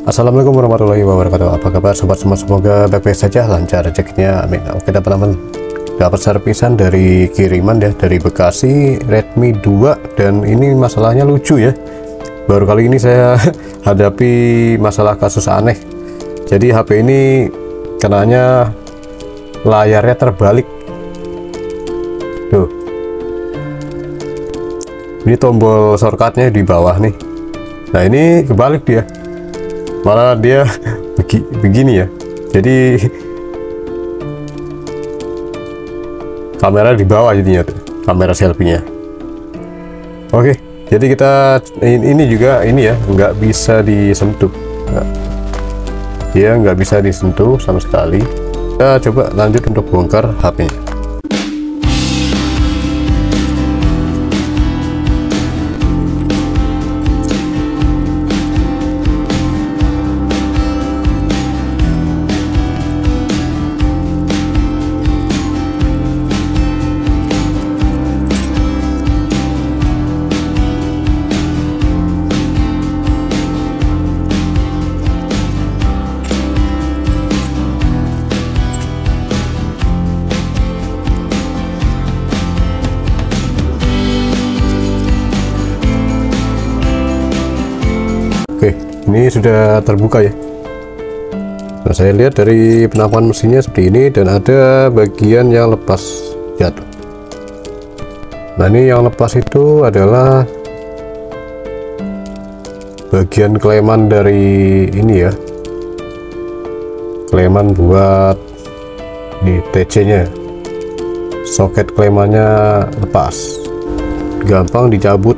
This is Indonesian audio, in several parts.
Assalamualaikum warahmatullahi wabarakatuh. Apa kabar sobat semua? Semoga baik-baik saja, lancar rezekinya, amin. Oke teman-teman, dapat serpisan dari kiriman ya, dari Bekasi, Redmi 2. Dan ini masalahnya lucu ya, baru kali ini saya hadapi masalah kasus aneh. Jadi HP ini kenanya layarnya terbalik tuh. Ini tombol shortcutnya di bawah nih, nah ini kebalik dia, malah dia begini ya. Jadi kamera di bawah jadinya tuh, kamera selfie-nya. Oke, jadi kita ini juga ini ya, nggak bisa disentuh. Nah, dia nggak bisa disentuh sama sekali. Kita coba lanjut untuk bongkar HP-nya. Oke, ini sudah terbuka ya. Nah, saya lihat dari penampakan mesinnya seperti ini, dan ada bagian yang lepas jatuh. Nah, ini yang lepas itu adalah bagian kleman dari ini ya, kleman buat di TC nya, soket klemannya lepas, gampang dicabut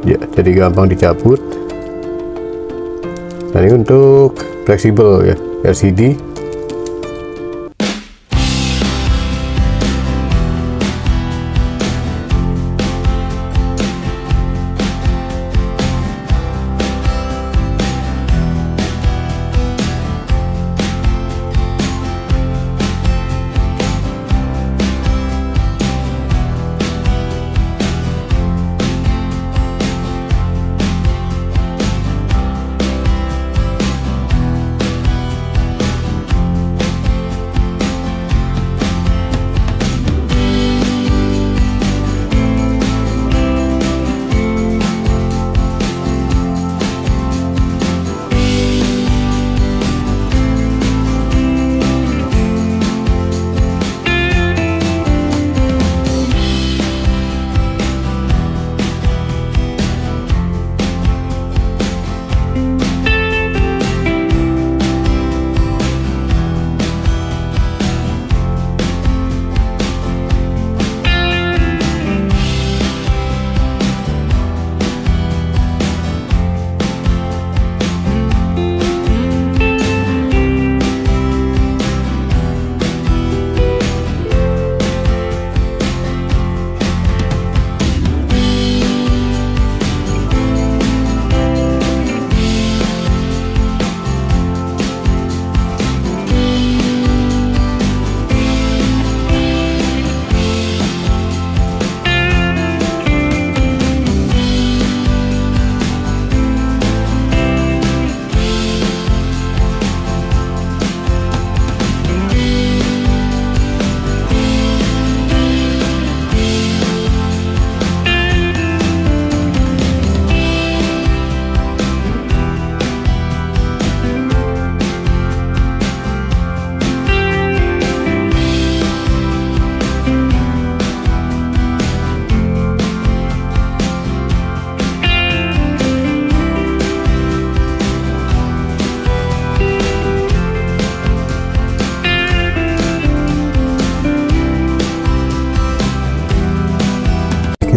ya, jadi gampang dicabut. Nah, ini untuk fleksibel ya, LCD.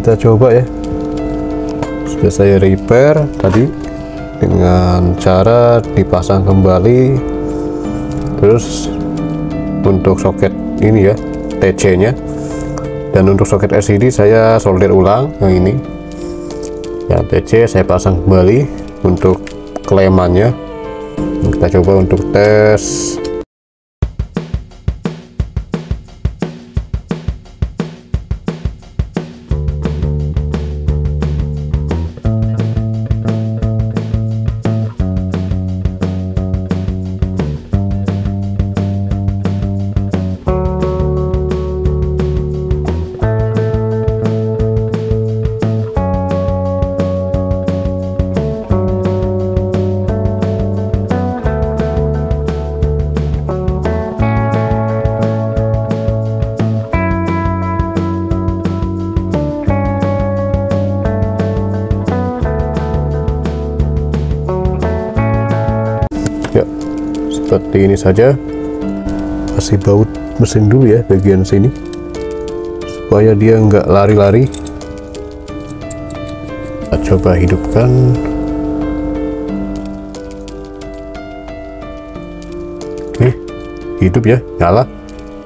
Kita coba ya, sudah saya repair tadi dengan cara dipasang kembali. Terus untuk soket ini ya, TC nya, dan untuk soket LCD saya solder ulang yang ini ya. TC saya pasang kembali. Untuk klemannya kita coba untuk tes. seperti ini saja. Kasih baut mesin dulu ya bagian sini supaya dia nggak lari-lari. Kita coba hidupkan. Oke, hidup ya, nyala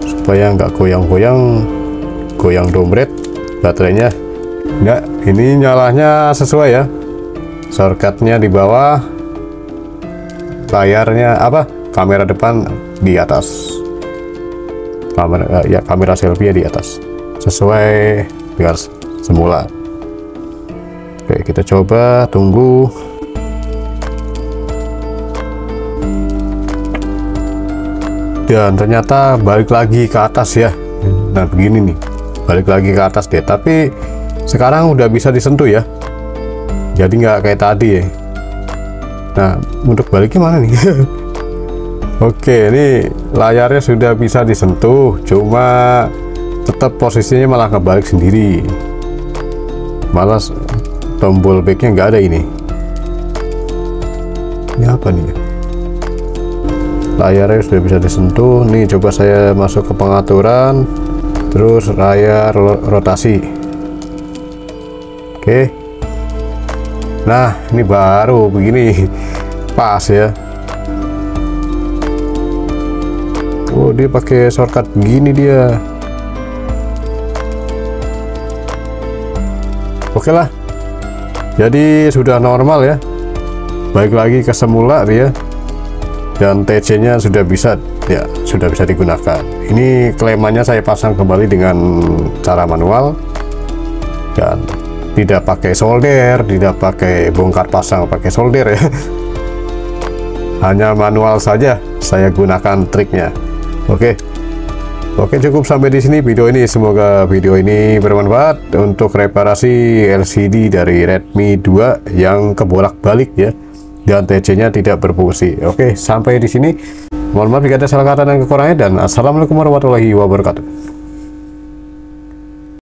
supaya nggak goyang-goyang, goyang dompet baterainya. Enggak, ini nyalanya sesuai ya, shortcutnya di bawah, layarnya kamera depan di atas, kamera selfie di atas, sesuai dengan semula. Oke, kita coba tunggu. Dan ternyata balik lagi ke atas ya. Nah begini nih, balik lagi ke atas deh, tapi sekarang udah bisa disentuh ya, jadi nggak kayak tadi ya. Nah untuk baliknya mana nih? Oke, ini layarnya sudah bisa disentuh, cuma tetap posisinya malah ngebalik sendiri, malah tombol backnya nggak ada. Ini apa nih? Layarnya sudah bisa disentuh. Nih coba saya masuk ke pengaturan, terus layar rotasi. Oke, nah ini baru begini pas ya. Oh, dia pakai shortcut begini dia. Oke lah, jadi sudah normal ya, balik lagi ke semula dia, dan TC nya sudah bisa ya, sudah bisa digunakan. Ini klemannya saya pasang kembali dengan cara manual dan tidak pakai solder, tidak pakai bongkar pasang pakai solder ya. Hanya manual saja saya gunakan triknya. Oke, cukup sampai di sini video ini. Semoga video ini bermanfaat untuk reparasi LCD dari Redmi 2 yang kebolak-balik ya, dan TC-nya tidak berfungsi. Oke, sampai di sini. Mohon maaf jika ada salah kata dan kekurangannya, dan assalamualaikum warahmatullahi wabarakatuh.